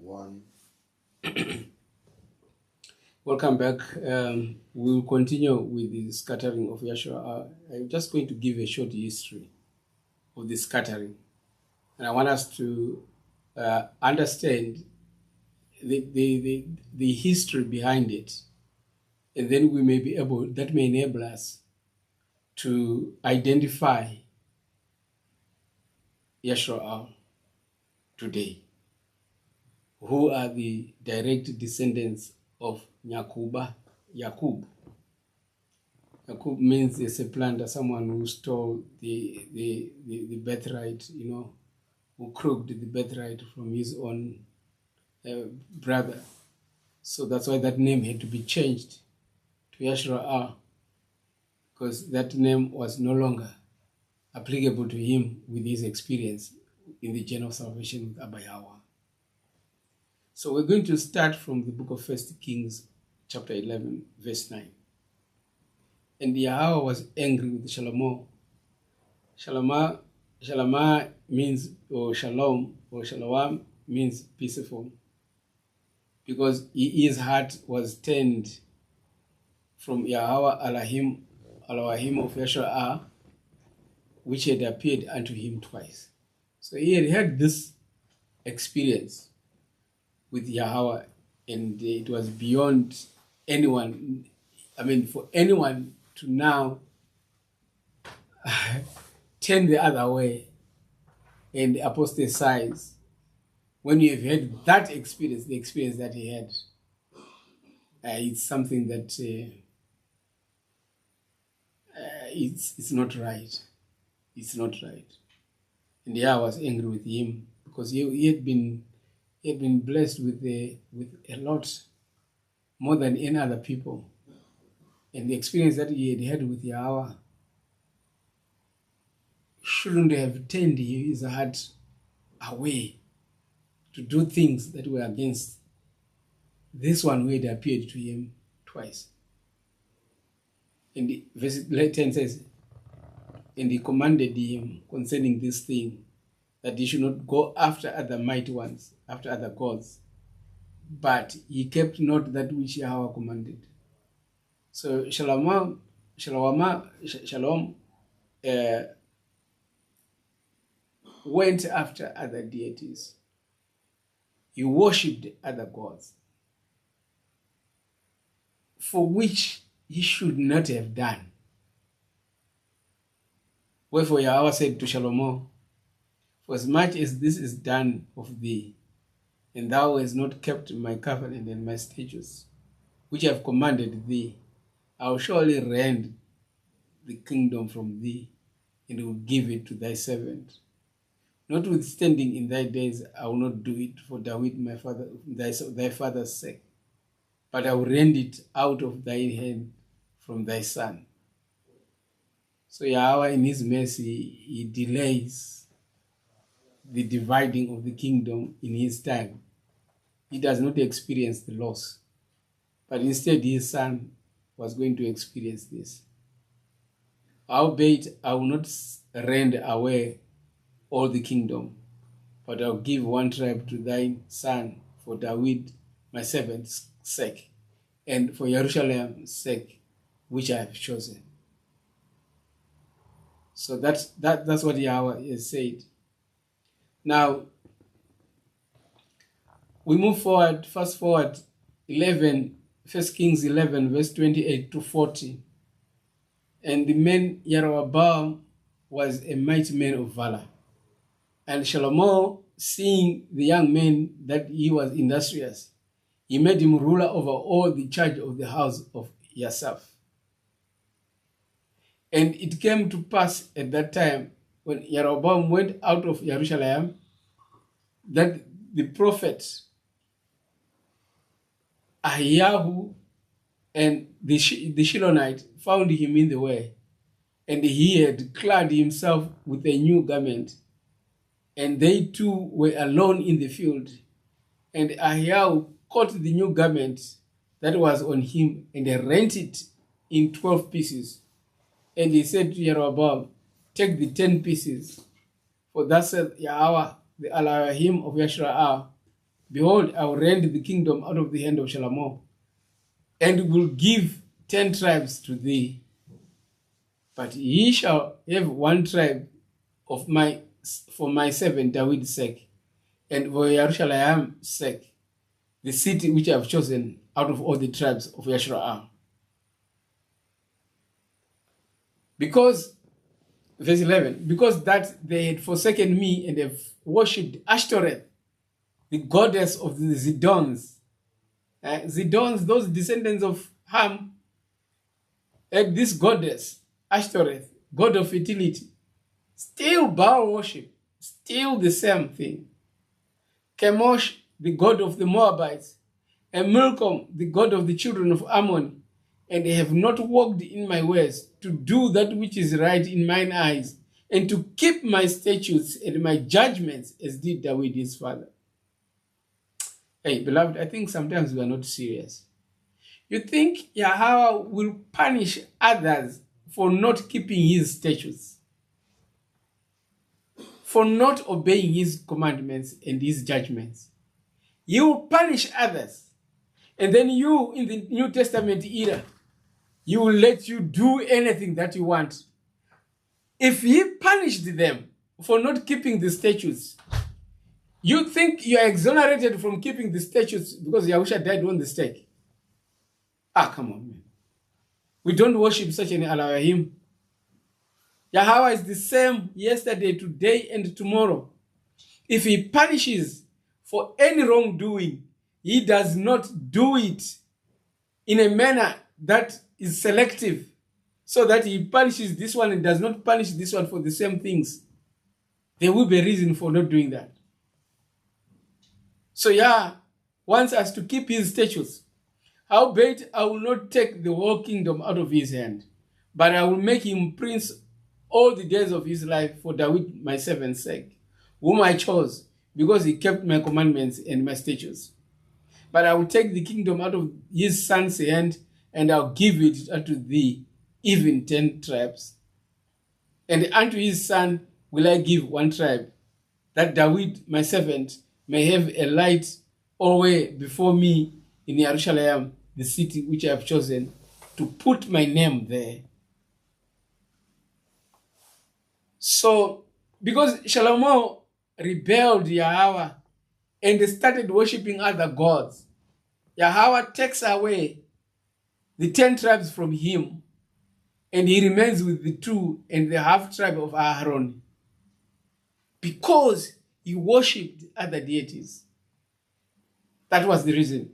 everyone. Welcome back. We will continue with the scattering of Yashar'Al. I'm just going to give a short history of the scattering. And I want us to understand the history behind it. And then we may be able, that may enable us to identify Yashar'Al today, who are the direct descendants of Yakub. Yakub means a supplanter, someone who stole the birthright, who crooked the birthright from his own brother. So that's why that name had to be changed to Yashar'Al, because that name was no longer applicable to him with his experience in the journey of salvation with Abba Yahweh. So we're going to start from the book of 1 Kings, chapter 11, verse 9. And Yahweh was angry with Shalom. Shalom means, or Shalom, or Shalom means peaceful, because his heart was turned from Yahweh Elohim of Yashar'Al, which had appeared unto him twice. So he had had this experience with Yahweh, and it was beyond anyone. For anyone to now turn the other way and apostatize, when you have had that experience, the experience that he had, it's something that it's not right. It's not right. And Yahweh was angry with him because he had been blessed with a lot more than any other people. And the experience that he had had with Yahweh shouldn't have turned his heart away to do things that were against this one who had appeared to him twice. And verse 10 says, and he commanded him concerning this thing, that he should not go after other mighty ones, after other gods, but he kept not that which Yahweh commanded. So Shalom went after other deities. He worshipped other gods, for which he should not have done. Wherefore Yahweh said to Shalom, for as much as this is done of thee, and thou hast not kept my covenant and my statutes, which I have commanded thee, I will surely rend the kingdom from thee, and will give it to thy servant. Notwithstanding, in thy days I will not do it for David my father, thy father's sake, but I will rend it out of thy hand from thy son. So Yahweh, in his mercy, he delays the dividing of the kingdom in his time. He does not experience the loss, but instead his son was going to experience this. Howbeit, I will not rend away all the kingdom, but I will give one tribe to thy son for David, my servant's sake, and for Jerusalem's sake, which I have chosen. So that's what Yahweh has said. Now, we move forward, fast forward 1 Kings 11, verse 28 to 40. And the man Yashar'Al was a mighty man of valor. And Shalom, seeing the young man that he was industrious, he made him ruler over all the charge of the house of Yasaph. And it came to pass at that time, when Yashar'Al went out of Jerusalem, that the prophet Yhuh and the Shilonite found him in the way, and he had clad himself with a new garment, and they two were alone in the field. And Yhuh caught the new garment that was on him and rent it in 12 pieces. And he said to Yashar'Al, take the 10 pieces, for thus saith Yahweh, the Elohim of Yashar'Al, behold, I will rend the kingdom out of the hand of Shalomo, and will give 10 tribes to thee. But he shall have one tribe for my servant David's sake, and for Yashar'Al's sake, the city which I have chosen out of all the tribes of Yashar'Al. Because, verse 11, because that they had forsaken me and have worshipped Ashtoreth, the goddess of the Zidons. Zidons, those descendants of Ham, had this goddess, Ashtoreth, god of fertility. Still Baal worship, still the same thing. Chemosh, the god of the Moabites, and Milcom, the god of the children of Ammon, and they have not walked in my ways, to do that which is right in mine eyes, and to keep my statutes and my judgments, as did David his father. Hey, beloved, I think sometimes we are not serious. You think Yahweh will punish others for not keeping his statutes, for not obeying his commandments and his judgments? He will punish others. And then you, in the New Testament era, he will let you do anything that you want. If he punished them for not keeping the statutes, you think you are exonerated from keeping the statutes because Yahusha died on the stake? Come on, man. We don't worship such an Elohim. Yahweh is the same yesterday, today, and tomorrow. If he punishes for any wrongdoing, he does not do it in a manner that is selective, so that he punishes this one and does not punish this one for the same things. There will be a reason for not doing that. So Yah wants us to keep his statutes. Howbeit, I will not take the whole kingdom out of his hand, but I will make him prince all the days of his life for David my servant's sake, whom I chose, because he kept my commandments and my statutes. But I will take the kingdom out of his son's hand, and I'll give it unto thee, even 10 tribes. And unto his son will I give 1 tribe, that David my servant may have a light always before me in Yashar'Al, the city which I have chosen, to put my name there. So, because Shalomo rebelled Yahweh and started worshipping other gods, Yahweh takes away the 10 tribes from him, and he remains with the 2 and the half tribe of Aaron, because he worshipped other deities. That was the reason.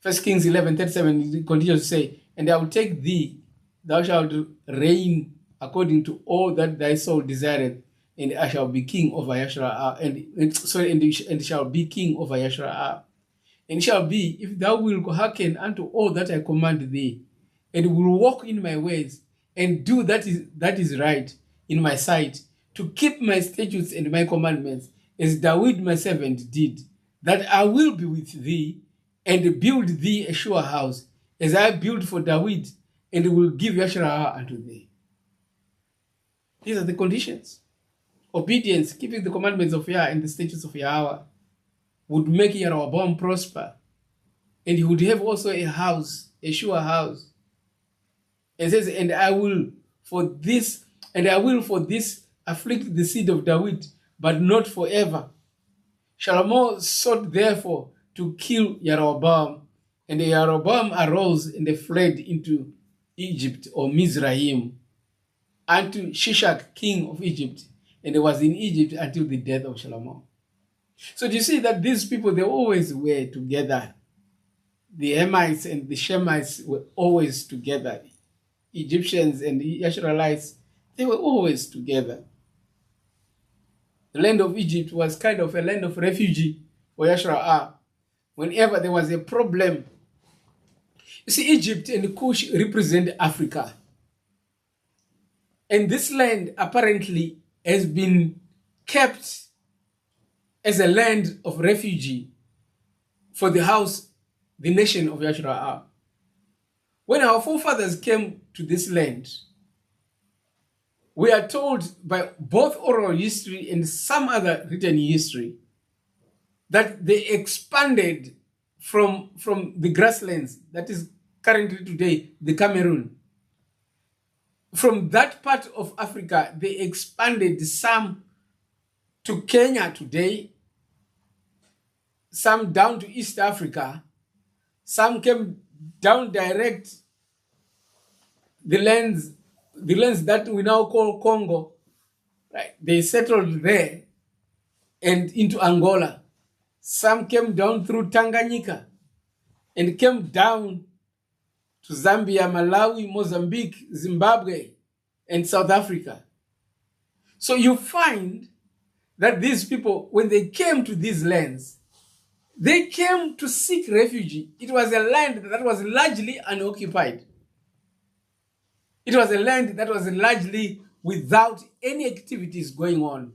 1 Kings 11:37, he continues to say, and I will take thee, thou shalt reign according to all that thy soul desireth, and I shall be king over Yashar'Al, and shall be king over Yashar'Al. And it shall be, if thou wilt hearken unto all that I command thee, and will walk in my ways, and do that is right in my sight, to keep my statutes and my commandments, as David my servant did, that I will be with thee, and build thee a sure house, as I built for David, and will give Yashar'Al unto thee. These are the conditions. Obedience, keeping the commandments of Yah and the statutes of Yahweh, would make Jeroboam prosper. And he would have also a house, a sure house. It says, and I will for this afflict the seed of David, but not forever. Shalomo sought therefore to kill Jeroboam, and Jeroboam arose and fled into Egypt, or Mizraim, unto Shishak, king of Egypt, and he was in Egypt until the death of Shalomo. So do you see that these people, they always were together? The Hamites and the Shemites were always together. Egyptians and the Yashar'Alites, they were always together. The land of Egypt was kind of a land of refuge for Yashar'Al. Whenever there was a problem, you see, Egypt and Cush represent Africa. And this land apparently has been kept as a land of refuge for the nation of Yashar'Al. When our forefathers came to this land, we are told by both oral history and some other written history that they expanded from the grasslands that is currently today the Cameroon. From that part of Africa, they expanded some to Kenya today, some down to East Africa, some came down direct the lands that we now call Congo, right? They settled there and into Angola. Some came down through Tanganyika and came down to Zambia, Malawi, Mozambique, Zimbabwe, and South Africa. So you find that these people, when they came to these lands, they came to seek refuge. It was a land that was largely unoccupied. It was a land that was largely without any activities going on.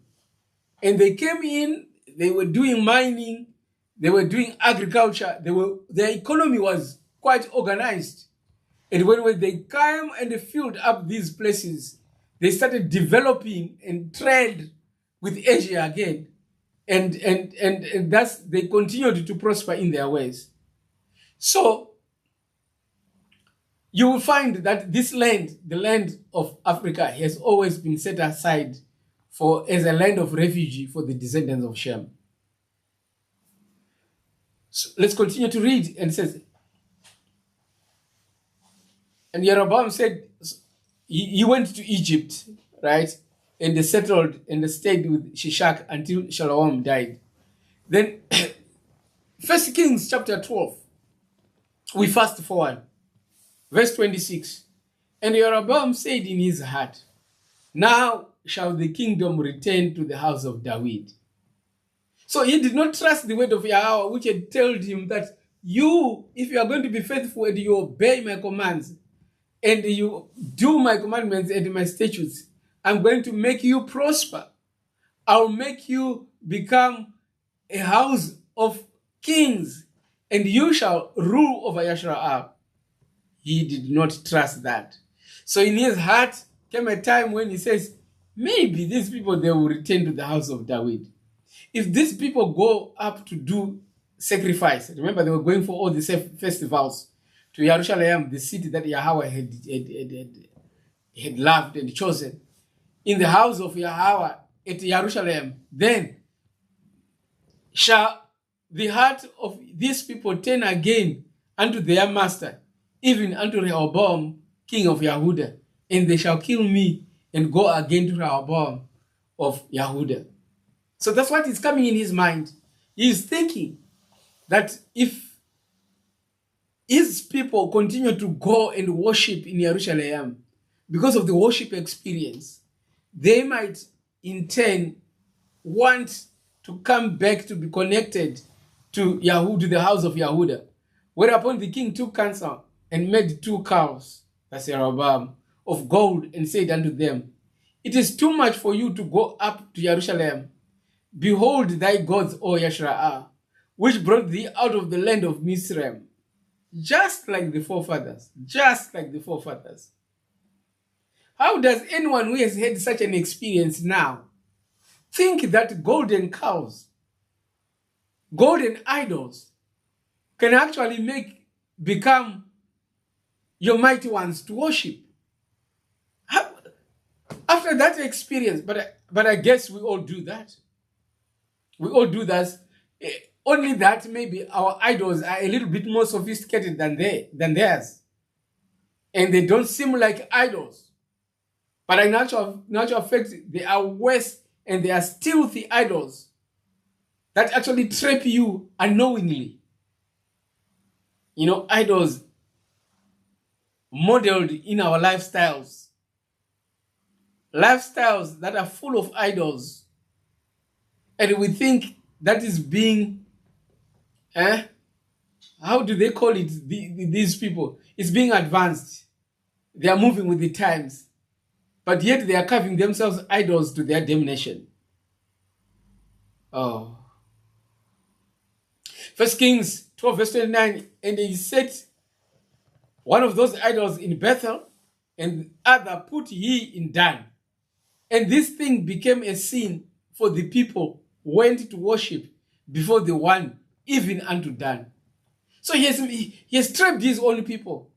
And they came in, they were doing mining, they were doing agriculture, their economy was quite organized. And when they came and filled up these places, they started developing and trade with Asia again. And thus they continued to prosper in their ways. So you will find that this land, the land of Africa, has always been set aside as a land of refuge for the descendants of Shem. So let's continue to read. And it says, and Jeroboam said, he went to Egypt, right? And they settled and they stayed with Shishak until Shalom died. Then, 1 Kings chapter 12, we fast forward. Verse 26. And Jeroboam said in his heart, now shall the kingdom return to the house of David. So he did not trust the word of Yahweh, which had told him that if you are going to be faithful and you obey my commands, and you do my commandments and my statutes, I'm going to make you prosper. I'll make you become a house of kings, and you shall rule over Yashar'Al. He did not trust that. So in his heart came a time when he says, maybe these people, they will return to the house of David. If these people go up to do sacrifice, remember they were going for all the festivals to Yashar'Al, the city that Yahweh had loved and chosen, in the house of Yahweh at Jerusalem, then shall the heart of these people turn again unto their master, even unto Rehoboam, king of Yehudah, and they shall kill me and go again to Rehoboam of Yehudah. So that's what is coming in his mind. He is thinking that if his people continue to go and worship in Jerusalem, because of the worship experience, they might in turn want to come back to be connected to Yhuh, to the house of Yehudah. Whereupon the king took counsel and made 2 cows, that's Jeroboam, of gold, and said unto them, it is too much for you to go up to Jerusalem. Behold thy gods, O Yashar'Al, which brought thee out of the land of Mizraim, just like the forefathers, just like the forefathers. How does anyone who has had such an experience now think that golden cows, golden idols, can actually become your mighty ones to worship? After that experience, but I guess we all do that. We all do that. Only that maybe our idols are a little bit more sophisticated than theirs. And they don't seem like idols. But in actual fact, they are worse, and they are stealthy idols that actually trap you unknowingly. You know, idols modeled in our lifestyles. Lifestyles that are full of idols. And we think that is being, how do they call it, these people? It's being advanced. They are moving with the times. But yet they are carving themselves idols to their damnation. Oh. 1 Kings 12 verse 29, and he set one of those idols in Bethel, and other put he in Dan. And this thing became a sin, for the people went to worship before the one, even unto Dan. So he has trapped his own people.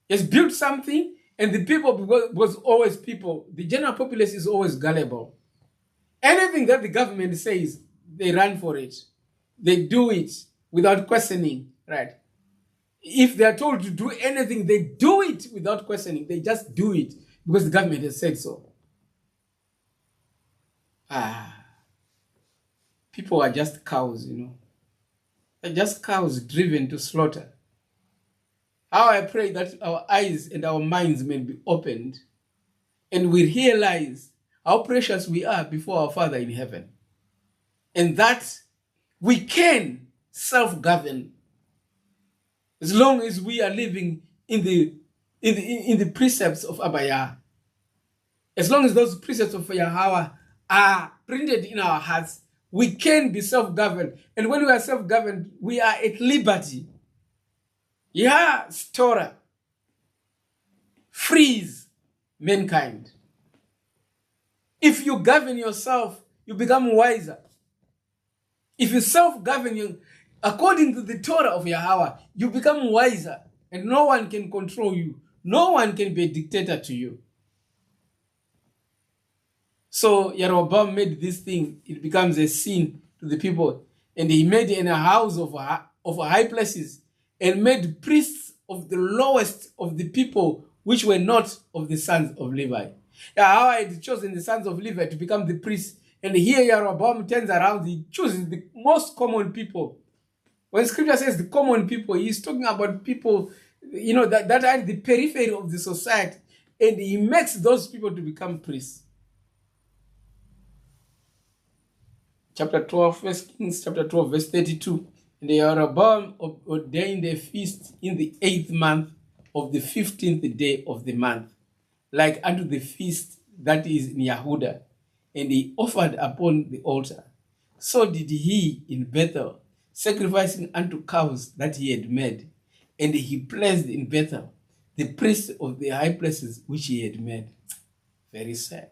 He has built something, and the people, because always people, the general populace is always gullible. Anything that the government says, they run for it. They do it without questioning, right? If they are told to do anything, they do it without questioning. They just do it because the government has said so. People are just cows, They're just cows driven to slaughter. How I pray that our eyes and our minds may be opened and we realize how precious we are before our Father in heaven, and that we can self-govern as long as we are living in the precepts of Abba Yah. As long as those precepts of Yahweh are printed in our hearts, we can be self-governed. And when we are self-governed, we are at liberty. Yah's Torah frees mankind. If you govern yourself, you become wiser. If you self-govern you, according to the Torah of Yahweh, you become wiser, and no one can control you. No one can be a dictator to you. So Yahweh made this thing, it becomes a sin to the people. And he made in a house of high places, and made priests of the lowest of the people, which were not of the sons of Levi. Yahweh had chosen the sons of Levi to become the priests. And here Jeroboam turns around, he chooses the most common people. When scripture says the common people, he's talking about people, that are in the periphery of the society. And he makes those people to become priests. Chapter 12, 1 Kings, chapter 12, verse 32. And Jeroboam ordained a feast in the 8th month of the 15th day of the month, like unto the feast that is in Yehudah. And he offered upon the altar. So did he in Bethel, sacrificing unto cows that he had made. And he placed in Bethel the priests of the high places which he had made. Very sad.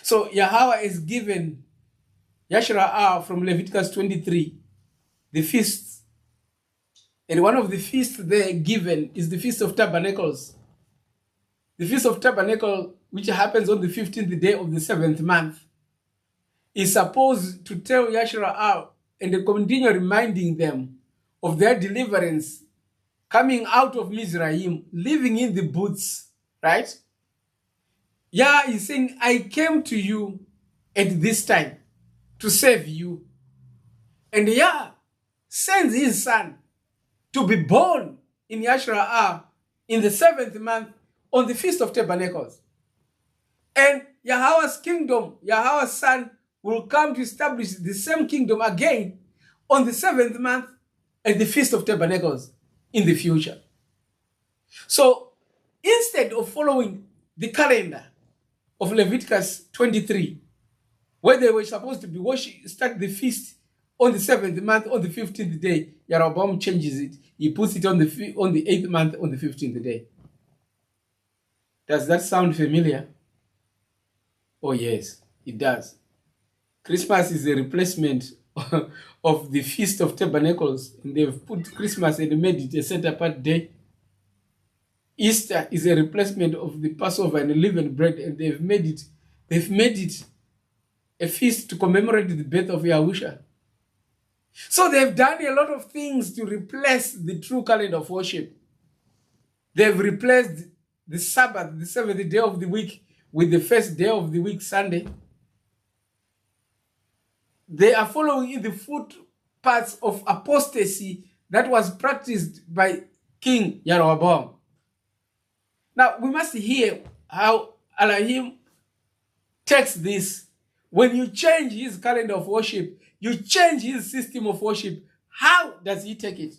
So Yahweh is given Yashar'Al from Leviticus 23, the feasts. And one of the feasts there given is the Feast of Tabernacles. The Feast of Tabernacle, which happens on the 15th day of the 7th month, is supposed to tell Yashar'Al and continue reminding them of their deliverance, coming out of Mizraim, living in the booths, right? Yah is saying, I came to you at this time to save you. And Yah sends his son to be born in Yashar'Al in the 7th month on the Feast of Tabernacles. And Yahweh's kingdom, Yahweh's son, will come to establish the same kingdom again on the 7th month at the Feast of Tabernacles in the future. So instead of following the calendar of Leviticus 23, where they were supposed to be start the feast on the 7th month, on the 15th day, Jeroboam changes it. He puts it on the 8th month, on the 15th day. Does that sound familiar? Oh yes, it does. Christmas is a replacement of the Feast of Tabernacles, and they've put Christmas and made it a set-apart day. Easter is a replacement of the Passover and unleavened bread, and they've made it a feast to commemorate the birth of Yahusha. So they've done a lot of things to replace the true calendar of worship. They've replaced the Sabbath, the 7th day of the week, with the first day of the week, Sunday. They are following in the footpaths of apostasy that was practiced by King Jeroboam. Now, we must hear how Elohim takes this. When you change his calendar of worship, you change his system of worship. How does he take it?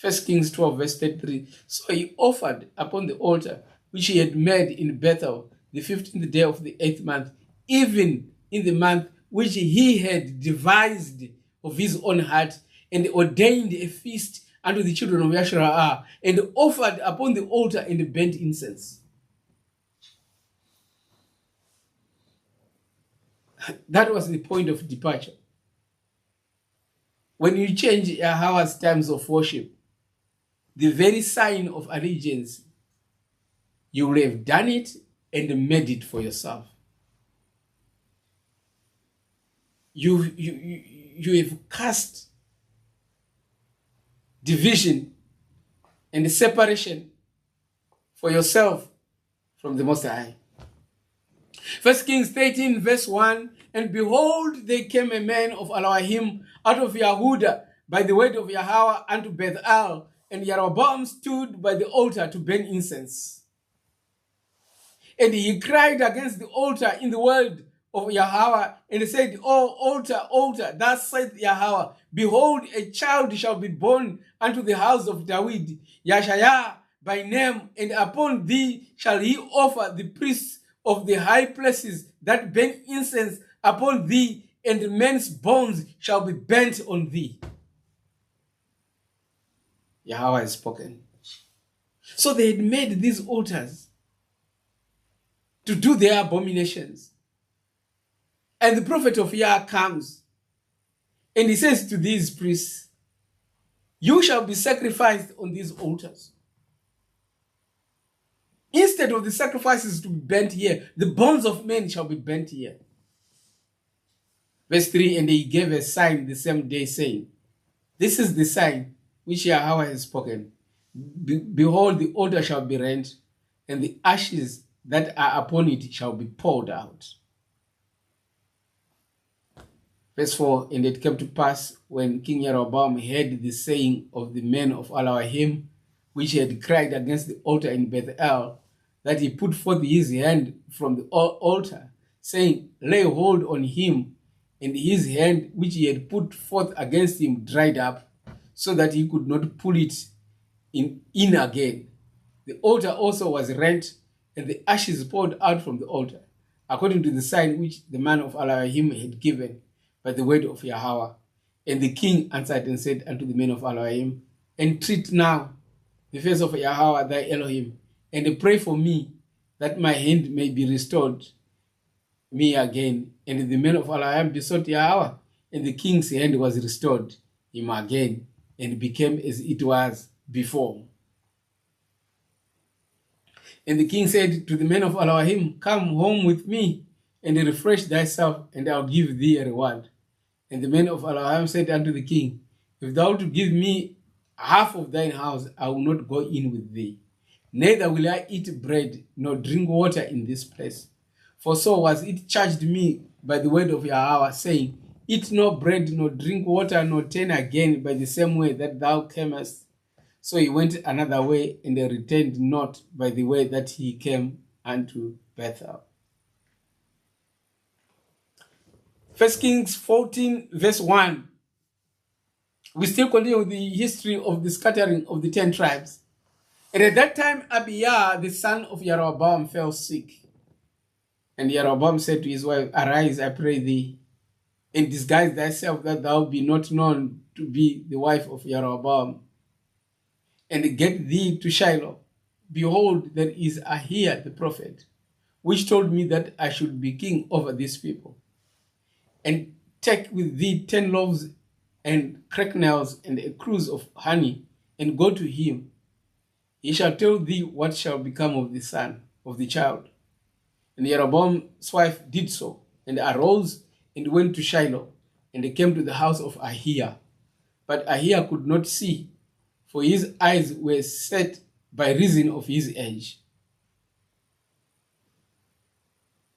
1 Kings 12, verse 33. So he offered upon the altar, which he had made in Bethel, the 15th day of the 8th month, even in the month which he had devised of his own heart, and ordained a feast unto the children of Yashar'Al, and offered upon the altar and burnt incense. That was the point of departure. when you change Yahweh's times of worship, the very sign of allegiance, you will have done it and made it for yourself. You have cast division and separation for yourself from the Most High. 1 Kings 13 verse 1, and behold, there came a man of Elohim out of Yhuh by the word of Yahweh unto Bethel, and Jeroboam stood by the altar to burn incense. And he cried against the altar in the word of Yahweh, and said, O altar, altar, thus saith Yahweh, behold, a child shall be born unto the house of David, Yashar'Al by name, and upon thee shall he offer the priests of the high places that burn incense upon thee, and men's bones shall be burnt on thee. Yahweh has spoken. So they had made these altars to do their abominations. And the prophet of Yah comes and he says to these priests, you shall be sacrificed on these altars. Instead of the sacrifices to be burnt here, the bones of men shall be burnt here. Verse 3, and he gave a sign the same day, saying, this is the sign which Yahweh has spoken. Behold, the altar shall be rent, and the ashes that are upon it shall be poured out. Verse 4, and it came to pass, when King Jeroboam heard the saying of the men of Elohim, which had cried against the altar in Bethel, that he put forth his hand from the altar, saying, lay hold on him, and his hand which he had put forth against him dried up, so that he could not pull it in again. The altar also was rent, and the ashes poured out from the altar, according to the sign which the man of Elohim had given by the word of Yahweh. And the king answered and said unto the men of Elohim, entreat now the face of Yahweh thy Elohim, and pray for me, that my hand may be restored me again. And the men of Elohim besought Yahweh, and the king's hand was restored him again, and became as it was before. And the king said to the men of Elohim, come home with me, and refresh thyself, and I'll give thee a reward. And the men of Elohim said unto the king, if thou wilt give me half of thine house, I will not go in with thee. Neither will I eat bread, nor drink water in this place. For so was it charged me by the word of Yahweh, saying, eat no bread, nor drink water, nor turn again by the same way that thou camest. So he went another way, and returned not by the way that he came unto Bethel. 1 Kings 14 verse 1. We still continue with the history of the scattering of the 10 tribes. And at that time, Abijah, the son of Jeroboam, fell sick. And Jeroboam said to his wife, arise, I pray thee, and disguise thyself, that thou be not known to be the wife of Jeroboam, and get thee to Shiloh. Behold, there is Yhuh the prophet, which told me that I should be king over these people. And take with thee 10 loaves and cracknels and a cruse of honey, and go to him. He shall tell thee what shall become of the son, of the child. And Jeroboam's wife did so, and arose and went to Shiloh, and came to the house of Yhuh. But Yhuh could not see, for his eyes were set by reason of his age.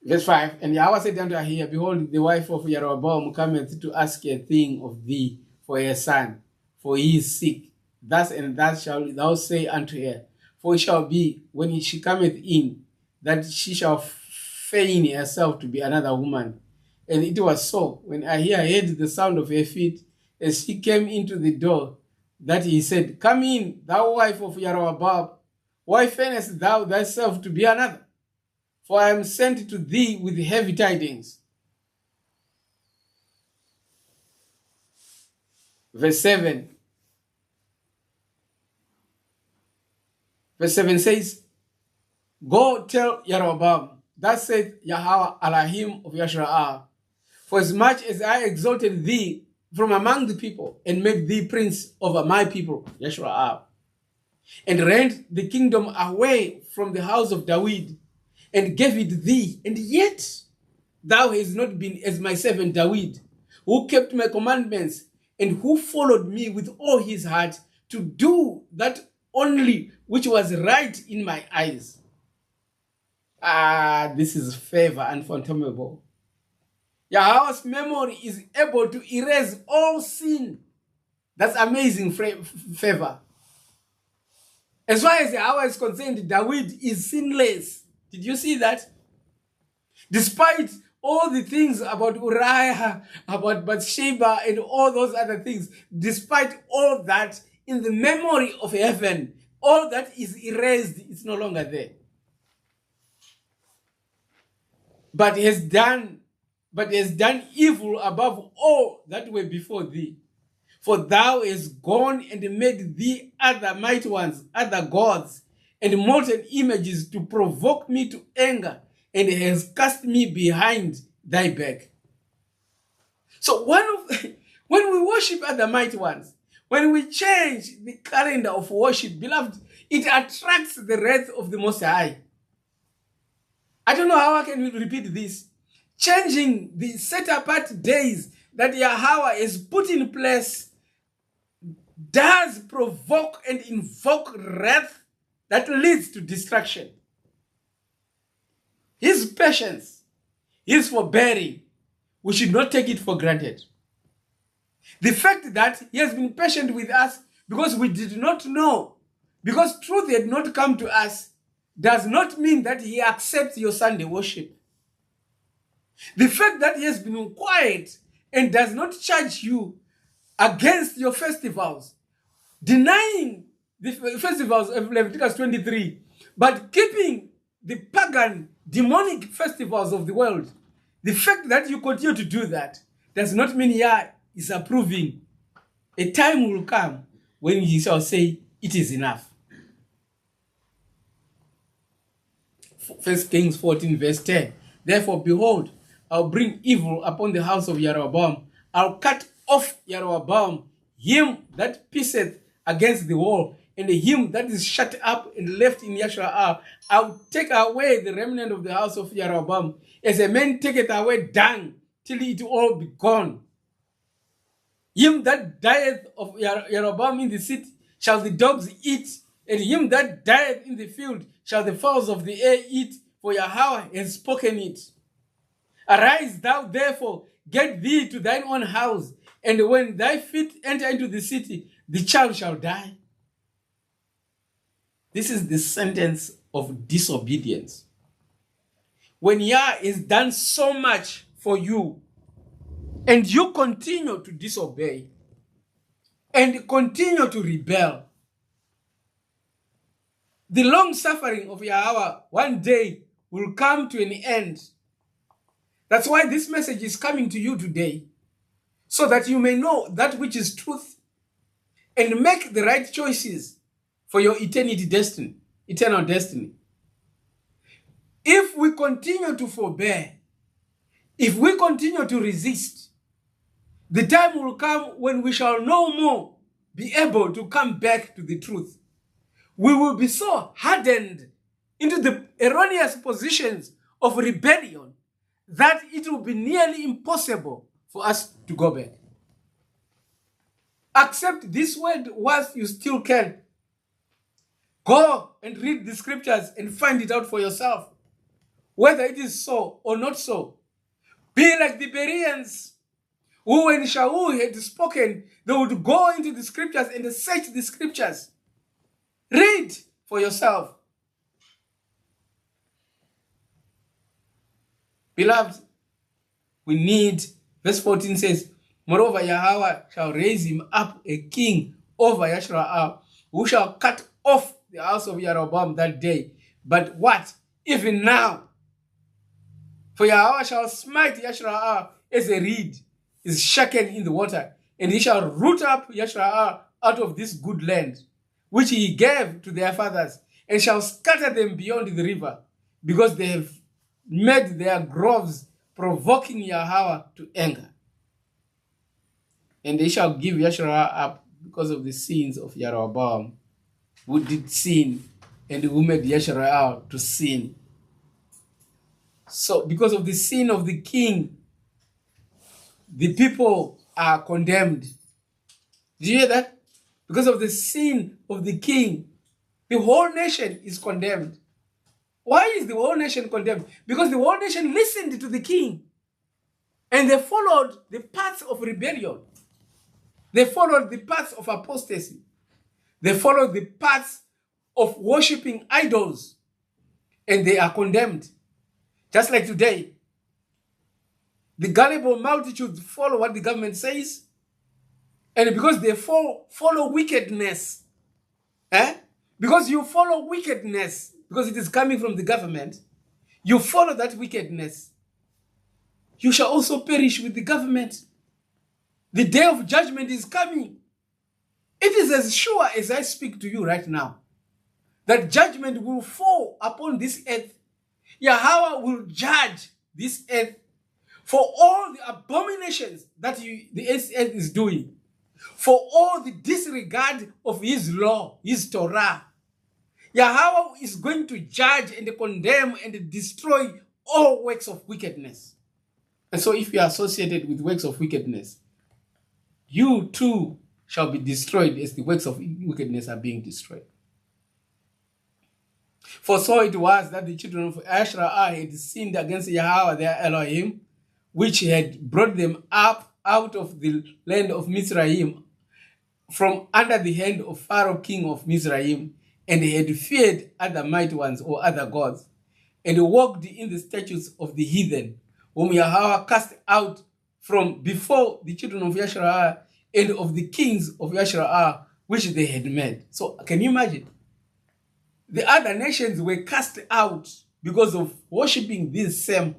Verse 5, and Yahweh said unto Yhuh, behold, the wife of Jeroboam cometh to ask a thing of thee for her son, for he is sick. Thus and thus shalt thou say unto her, for it shall be, when she cometh in, that she shall feign herself to be another woman. And it was so, when Yhuh heard the sound of her feet, as she came into the door, that he said, come in, thou wife of Jeroboam. Why feignest thou thyself to be another? For I am sent to thee with heavy tidings. Verse 7. Verse 7 says, go tell Jeroboam, thus saith Yahweh Elohim of Yashar'Al, for as much as I exalted thee from among the people, and made thee prince over my people, Yashar'Al, and rent the kingdom away from the house of David, and gave it thee. And yet thou hast not been as my servant David, who kept my commandments, and who followed me with all his heart, to do that only which was right in my eyes. This is favor unfathomable. Yahweh's memory is able to erase all sin. That's amazing favor. As far as Yahweh is concerned, David is sinless. Did you see that? Despite all the things about Uriah, about Bathsheba, and all those other things, despite all that, in the memory of heaven, all that is erased. It's no longer there. But he has done evil above all that were before thee. For thou hast gone and made thee other mighty ones, other gods, and molten images to provoke me to anger, and hast cast me behind thy back. So when we worship other mighty ones, when we change the calendar of worship, beloved, it attracts the wrath of the Most High. I don't know how I can repeat this. Changing the set-apart days that Yahweh has put in place does provoke and invoke wrath that leads to destruction. His patience, his forbearing, we should not take it for granted. The fact that he has been patient with us because we did not know, because truth had not come to us, does not mean that he accepts your Sunday worship. The fact that he has been quiet and does not charge you against your festivals, denying the festivals of Leviticus 23, but keeping the pagan, demonic festivals of the world, the fact that you continue to do that does not mean Yah is approving. A time will come when he shall say, it is enough. 1 Kings 14 verse 10. Therefore, behold, I'll bring evil upon the house of Jeroboam. I'll cut off Jeroboam, him that pisseth against the wall, and him that is shut up and left in Yashar'Al. I'll take away the remnant of the house of Jeroboam, as a man taketh away dung, till it all be gone. Him that dieth of Jeroboam in the city shall the dogs eat, and him that dieth in the field shall the fowls of the air eat, for Yahweh has spoken it. Arise thou therefore, get thee to thine own house, and when thy feet enter into the city, the child shall die. This is the sentence of disobedience. When Yah has done so much for you, and you continue to disobey, and continue to rebel, the long suffering of Yahweh one day will come to an end. That's why this message is coming to you today, so that you may know that which is truth and make the right choices for your eternal destiny. If we continue to forbear, if we continue to resist, the time will come when we shall no more be able to come back to the truth. We will be so hardened into the erroneous positions of rebellion that it will be nearly impossible for us to go back. Accept this word whilst you still can. Go and read the scriptures and find it out for yourself, whether it is so or not so. Be like the Bereans, who when Shaul had spoken, they would go into the scriptures and search the scriptures. Read for yourself. Beloved, we need, verse 14 says, moreover, Yahweh shall raise him up a king over Yashar'Al, who shall cut off the house of Jeroboam that day. But what? Even now. For Yahweh shall smite Yashar'Al as a reed is shaken in the water, and he shall root up Yashar'Al out of this good land, which he gave to their fathers, and shall scatter them beyond the river, because they have made their groves provoking Yahweh to anger. And they shall give Yashar'Al up because of the sins of Jeroboam, who did sin and who made Yashar'Al to sin. So because of the sin of the king, the people are condemned. Did you hear that? Because of the sin of the king, the whole nation is condemned. Why is the whole nation condemned? Because the whole nation listened to the king and they followed the paths of rebellion. They followed the paths of apostasy. They followed the paths of worshipping idols, and they are condemned. Just like today, the gullible multitude follow what the government says, and because they follow wickedness, because you follow wickedness, because it is coming from the government, you follow that wickedness, you shall also perish with the government. The day of judgment is coming. It is as sure as I speak to you right now that judgment will fall upon this earth. Yahweh will judge this earth for all the abominations that the earth is doing, for all the disregard of his law, his Torah. Yahweh is going to judge and condemn and destroy all works of wickedness. And so if you are associated with works of wickedness, you too shall be destroyed as the works of wickedness are being destroyed. For so it was that the children of Yashar'Al had sinned against Yahweh their Elohim, which had brought them up out of the land of Mizraim, from under the hand of Pharaoh king of Mizraim, and they had feared other mighty ones or other gods, and walked in the statutes of the heathen, whom Yahweh cast out from before the children of Yashar'Al, and of the kings of Yashar'Al, which they had made. So can you imagine? The other nations were cast out because of worshipping these same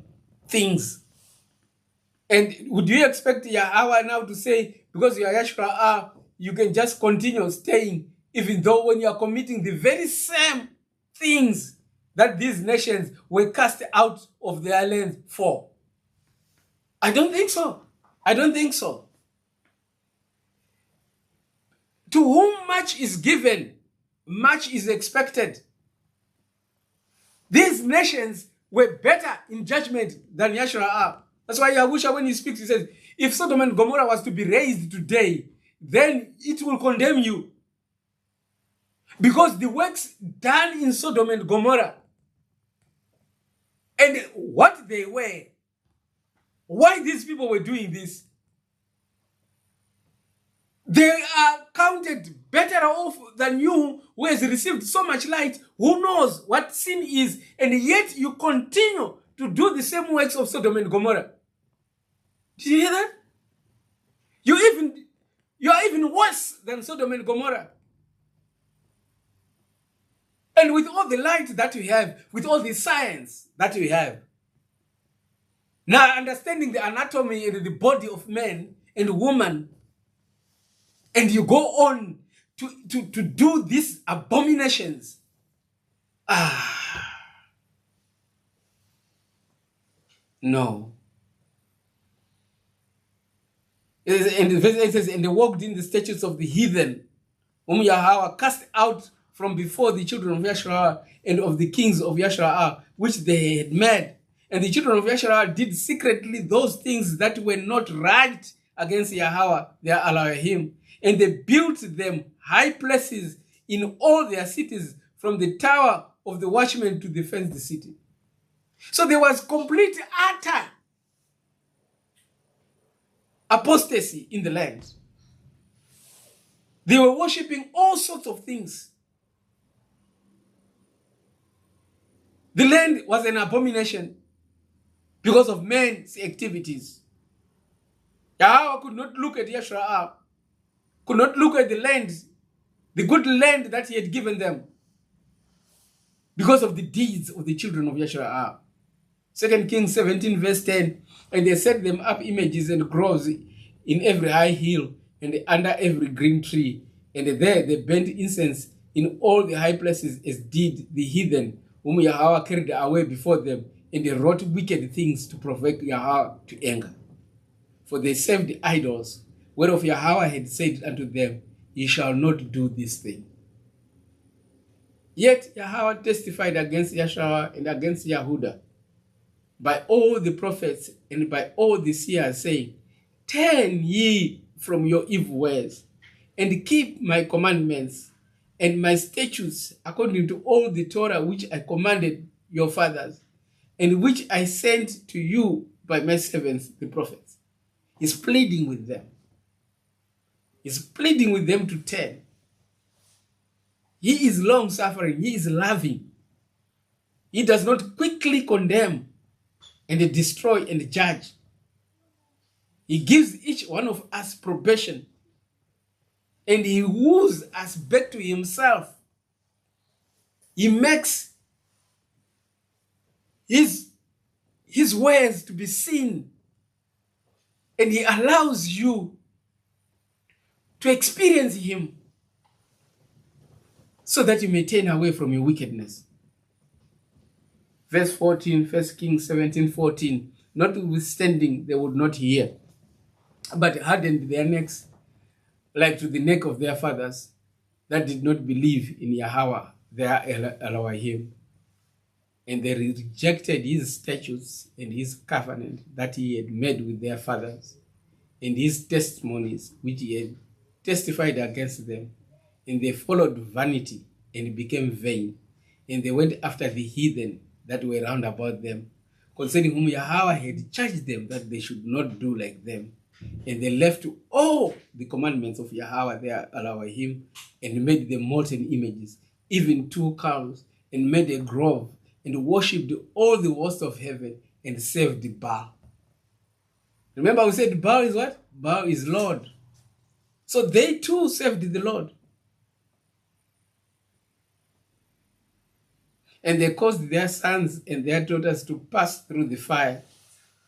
things. And would you expect Yahweh now to say, because you are Yashar'Al, you can just continue staying, even though when you are committing the very same things that these nations were cast out of their land for? I don't think so. I don't think so. To whom much is given, much is expected. These nations were better in judgment than Yashar'Al. That's why Yahusha, when he speaks, he says, if Sodom and Gomorrah was to be raised today, then it will condemn you. Because the works done in Sodom and Gomorrah and what they were, why these people were doing this, they are counted better off than you, who has received so much light, who knows what sin is, and yet you continue to do the same works of Sodom and Gomorrah. Did you hear that? You are even worse than Sodom and Gomorrah. And with all the light that you have, with all the science that you have, now understanding the anatomy and the body of man and woman, and you go on to do these abominations. No. And the verse 8 says, and they walked in the statutes of the heathen, whom Yahweh cast out from before the children of Yashar'Al, and of the kings of Yashar'Al, which they had made. And the children of Yashar'Al did secretly those things that were not right against Yahweh, their Elohim. And they built them high places in all their cities, from the tower of the watchman to defend the city. So there was complete, utter apostasy in the land. They were worshipping all sorts of things. The land was an abomination because of men's activities. Yahweh could not look at Yashar'Al, could not look at the land, the good land that he had given them, because of the deeds of the children of Yashar'Al. 2 Kings 17 verse 10, and they set them up images and groves in every high hill and under every green tree, and there they burnt incense in all the high places, as did the heathen, whom Yahweh carried away before them, and they wrought wicked things to provoke Yahweh to anger. For they served idols whereof Yahweh had said unto them, Ye shall not do this thing. Yet Yahweh testified against Yashar'Al and against Yhuh by all the prophets and by all the seers, saying, Turn ye from your evil ways, and keep my commandments and my statutes according to all the Torah which I commanded your fathers, and which I sent to you by my servants the prophets. He's pleading with them. He's pleading with them to turn. He is long-suffering. He is loving. He does not quickly condemn and destroy and judge. He gives each one of us probation, and he woos us back to himself. He makes his ways to be seen, and he allows you to experience him so that you may turn away from your wickedness. Verse 14, 1 Kings 17:14, notwithstanding they would not hear, but hardened their necks like to the neck of their fathers that did not believe in Yahweh their Elohim. And they rejected his statutes and his covenant that he had made with their fathers, and his testimonies which he had testified against them. And they followed vanity and became vain, and they went after the heathen that were round about them, concerning whom Yahweh had charged them that they should not do like them. And they left all the commandments of Yahweh their Elohim, and made them molten images, even 2 cows, and made a grove, and worshipped all the hosts of heaven, and served Baal. Remember we said Baal is what? Baal is Lord. So they too served the Lord. And they caused their sons and their daughters to pass through the fire,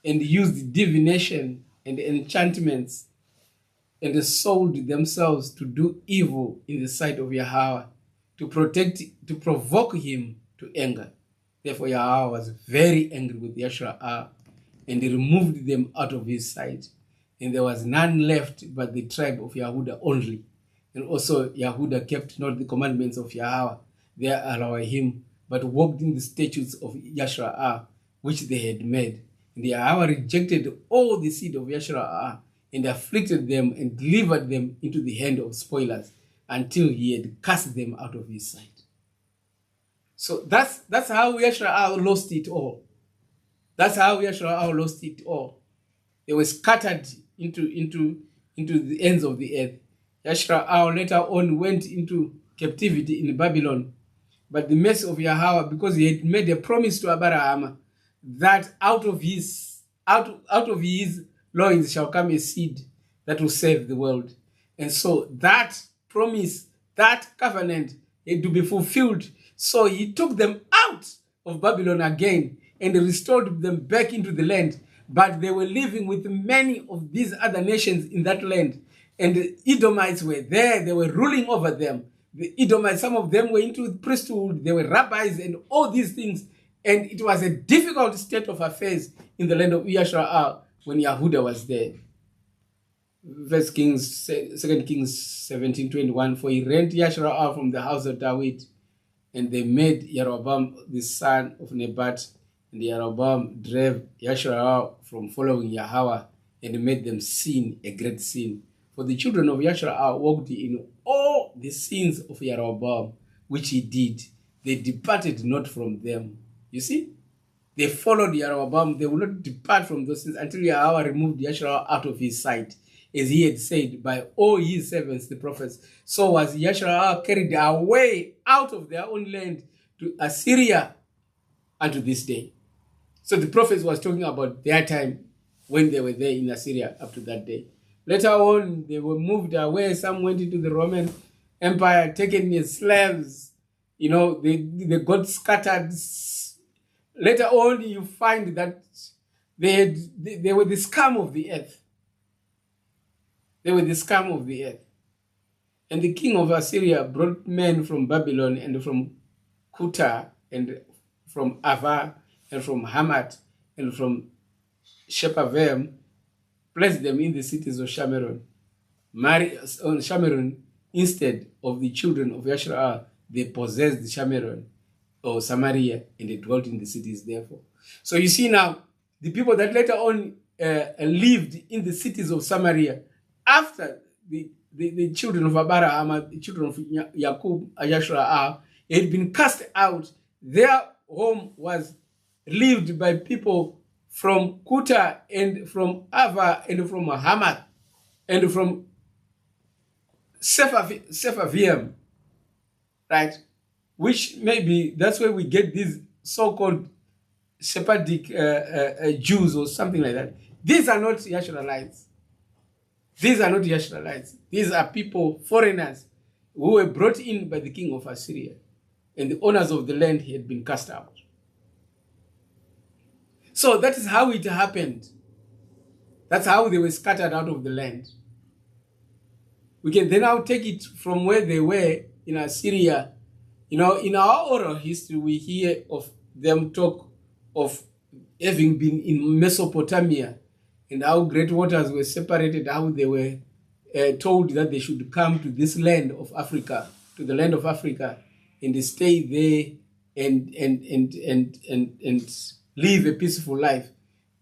and used divination and enchantments, and sold themselves to do evil in the sight of Yahweh, to provoke him to anger. Therefore Yahweh was very angry with Yashar'Al, and he removed them out of his sight. And there was none left but the tribe of Yhuh only. And also Yhuh kept not the commandments of Yahweh their Elohim, but walked in the statutes of Yashar'Al, which they had made. And Yahweh rejected all the seed of Yashar'Al, and afflicted them and delivered them into the hand of spoilers, until he had cast them out of his sight. So that's how Yashar'Al lost it all. That's how Yashar'Al lost it all. They were scattered into the ends of the earth. Yashar'Al later on went into captivity in Babylon. But the mercy of Yahweh, because he had made a promise to Abraham that out of his loins shall come a seed that will save the world. And so that promise, that covenant had to be fulfilled. So he took them out of Babylon again and restored them back into the land. But they were living with many of these other nations in that land. And the Edomites were there, they were ruling over them. The Edomites, some of them were into priesthood, they were rabbis and all these things. And it was a difficult state of affairs in the land of Yashar'Al when Yhuh was there. 2 Kings 17:21, for he rent Yashar'Al from the house of David, and they made Jeroboam the son of Nebat, and Jeroboam drove Yashar'Al from following Yahweh, and made them sin a great sin. For the children of Yashar'Al walked in all the sins of Jeroboam, which he did. They departed not from them. You see? They followed Jeroboam. They would not depart from those sins until Yahweh removed Yashar'Al out of his sight, as he had said by all his servants, the prophets. So was Yashar'Al carried away out of their own land to Assyria unto this day. So the prophets was talking about their time when they were there in Assyria up to that day. Later on, they were moved away. Some went into the Roman Empire, taken as slaves. You know, they got scattered. Later on, you find that they were the scum of the earth. They were the scum of the earth. And the king of Assyria brought men from Babylon and from Kuta and from Ava and from Hamat and from Shephavam, placed them in the cities of Shameron. marry on Shameron instead of the children of Yashar'Al. They possessed the Shameron or Samaria, and they dwelt in the cities therefore. So you see now, the people that later on lived in the cities of Samaria after the children of Abraham, the children of Jacob, Yashar'Al, had been cast out. Their home was lived by people from Kuta and from Ava and from Hamath and from Sepharvaim, right? Which maybe that's where we get these so-called Sephardic Jews or something like that. These are not Yashar'Alites. These are not Yashar'Alites. These are people, foreigners, who were brought in by the king of Assyria, and the owners of the land had been cast out. So that is how it happened. That's how they were scattered out of the land. We can then now take it from where they were in Assyria. You know, in our oral history, we hear of them talk of having been in Mesopotamia and how great waters were separated, how they were told that they should come to this land of Africa, to the land of Africa, and they stay there and live a peaceful life.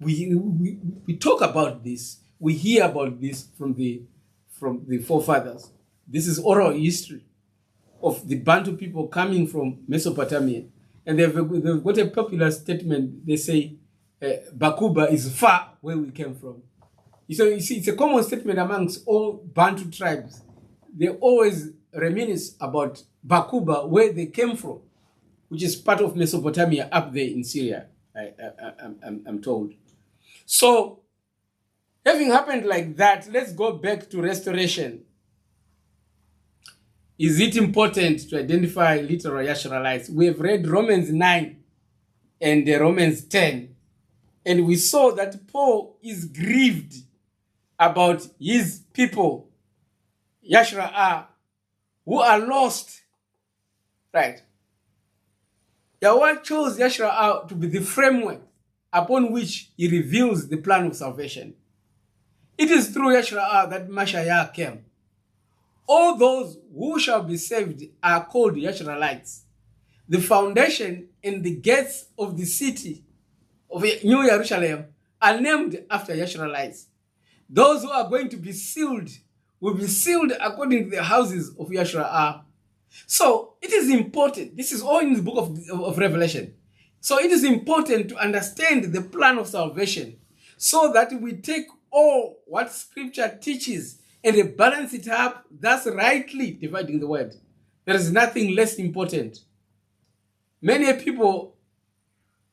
We talk about this. We hear about this from the forefathers. This is oral history of the Bantu people coming from Mesopotamia. And they've got a popular statement. They say, Bakuba is far where we came from. So you see, it's a common statement amongst all Bantu tribes. They always reminisce about Bakuba, where they came from, which is part of Mesopotamia up there in Syria, I'm told. So, having happened like that, let's go back to restoration. Is it important to identify literal Yashar'Alites? We have read Romans 9 and Romans 10, and we saw that Paul is grieved about his people, Yashar'Al, who are lost, right? Yahweh chose Yashar'Al to be the framework upon which he reveals the plan of salvation. It is through Yashar'Al that Messiah came. All those who shall be saved are called Yashar'Alites. The foundation and the gates of the city of New Jerusalem are named after Yashar'Alites. Those who are going to be sealed will be sealed according to the houses of Yashar'Al. So it is important. This is all in the book of Revelation. So it is important to understand the plan of salvation so that we take all what Scripture teaches and balance it up, thus rightly dividing the word. There is nothing less important. Many people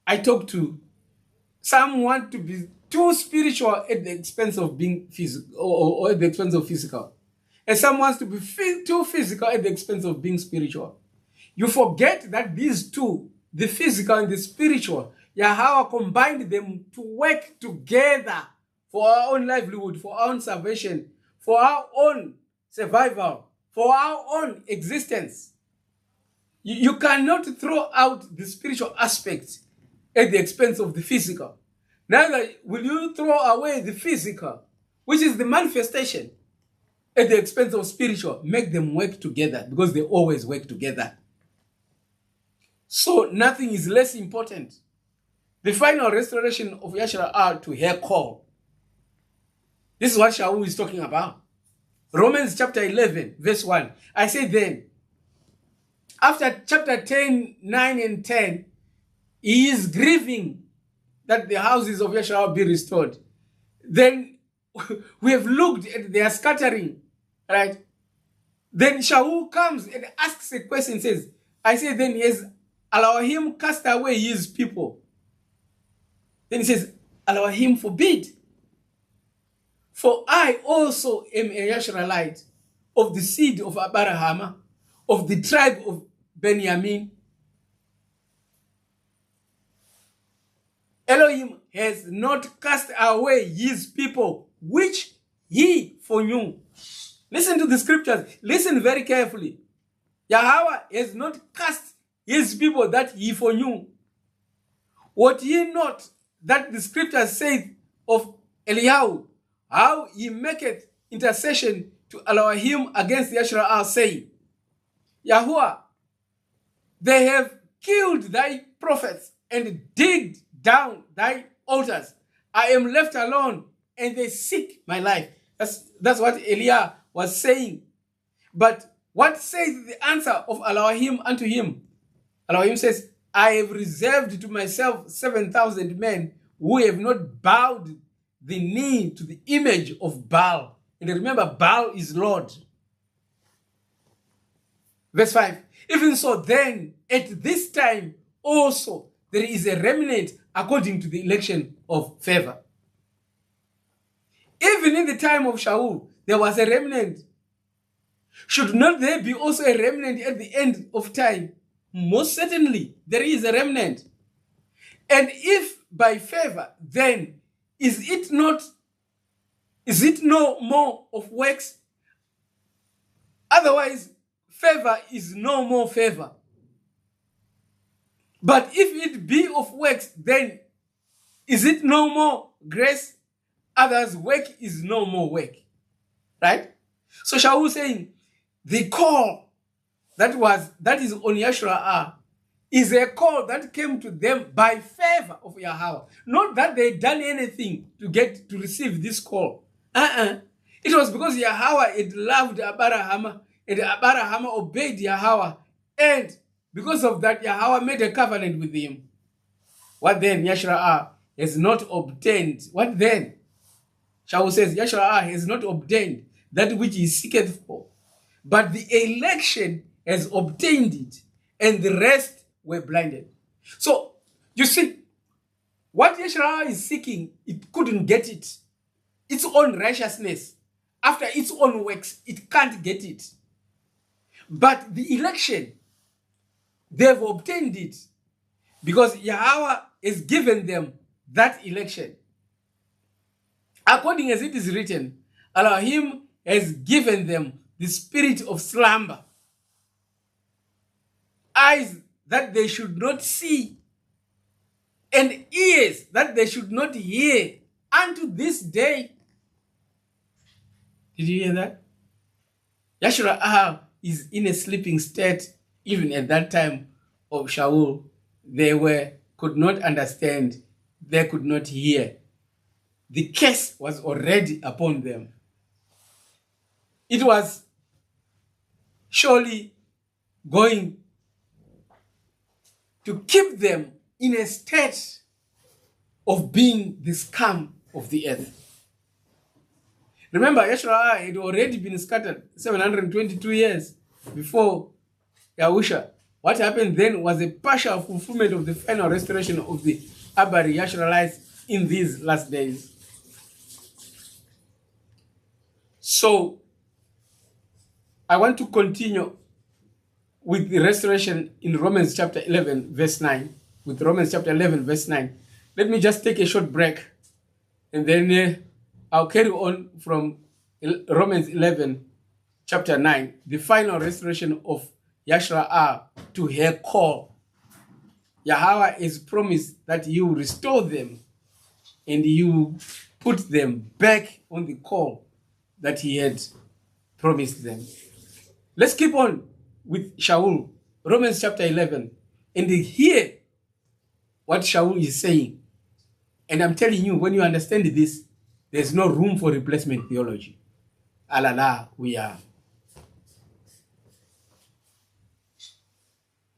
I talk to, some want to be too spiritual at the expense of being physical, or at the expense of physical. And some wants to be too physical at the expense of being spiritual. You forget that these two, the physical and the spiritual, Yahweh combined them to work together for our own livelihood, for our own salvation, for our own survival, for our own existence. You cannot throw out the spiritual aspect at the expense of the physical. Neither will you throw away the physical, which is the manifestation, at the expense of spiritual. Make them work together because they always work together. So nothing is less important. The final restoration of Yashar'Al to her call. This is what Shaul is talking about. Romans chapter 11, verse 1. I say then, after chapter 10, 9 and 10, he is grieving that the houses of Yashar'Al be restored. Then we have looked at their scattering, right? Then Shaul comes and asks a question, says, I say then, yes, allow him cast away his people. Then he says, allow him forbid. For I also am a Yashar'Alite of the seed of Abraham, of the tribe of Benjamin. Elohim has not cast away his people, which he foreknew. Listen to the scriptures. Listen very carefully. Yahweh has not cast his people that he foreknew. What ye not that the scriptures say of Eliyahu, how he maketh intercession to Elohim against Yashar'Al, saying, Yhuh, they have killed thy prophets and digged down thy altars. I am left alone, and they seek my life. That's what Eliah was saying. But what says the answer of Elohim unto him? Elohim says, I have reserved to myself 7,000 men who have not bowed the knee to the image of Baal. And remember, Baal is Lord. Verse 5. Even so, then, at this time also, there is a remnant according to the election of favor. Even in the time of Shaul, there was a remnant. Should not there be also a remnant at the end of time? Most certainly, there is a remnant. And if by favor, then is it no more of works? Otherwise, favor is no more favor. But if it be of works, then is it no more grace? Others' work is no more work. Right? So Shaul saying, the call that is on Yashar'Al is a call that came to them by favor of Yahweh. Not that they done anything to receive this call. It was because Yahweh had loved Abraham, and Abraham obeyed Yahweh, and because of that, Yahweh made a covenant with him. What then? Yashar'Al has not obtained. What then? Shaul says, Yashar'Al has not obtained that which he seeketh for, but the election has obtained it, and the rest were blinded. So, you see, what Yashar'Al is seeking, it couldn't get it. Its own righteousness, after its own works, it can't get it. But the election, they've obtained it because Yahweh has given them that election. According as it is written, Elohim has given them the spirit of slumber, eyes that they should not see, and ears that they should not hear unto this day. Did you hear that? Yashar'Al is in a sleeping state. Even at that time of Shaul, they could not understand, they could not hear. The curse was already upon them. It was surely going to keep them in a state of being the scum of the earth. Remember, Yashar'Al had already been scattered 722 years before Yahusha. What happened then was a partial fulfillment of the final restoration of the Abari Yashar'Alites in these last days. So, I want to continue with the restoration in Romans chapter 11, verse 9. With Romans chapter 11, verse 9. Let me just take a short break, and then I'll carry on from Romans 11, chapter 9, the final restoration of Yashar'Al to her call. Yahweh has promised that he will restore them and he will put them back on the call that he had promised them. Let's keep on with Shaul, Romans chapter 11, and hear what Shaul is saying. And I'm telling you, when you understand this, there's no room for replacement theology. Alala, we are.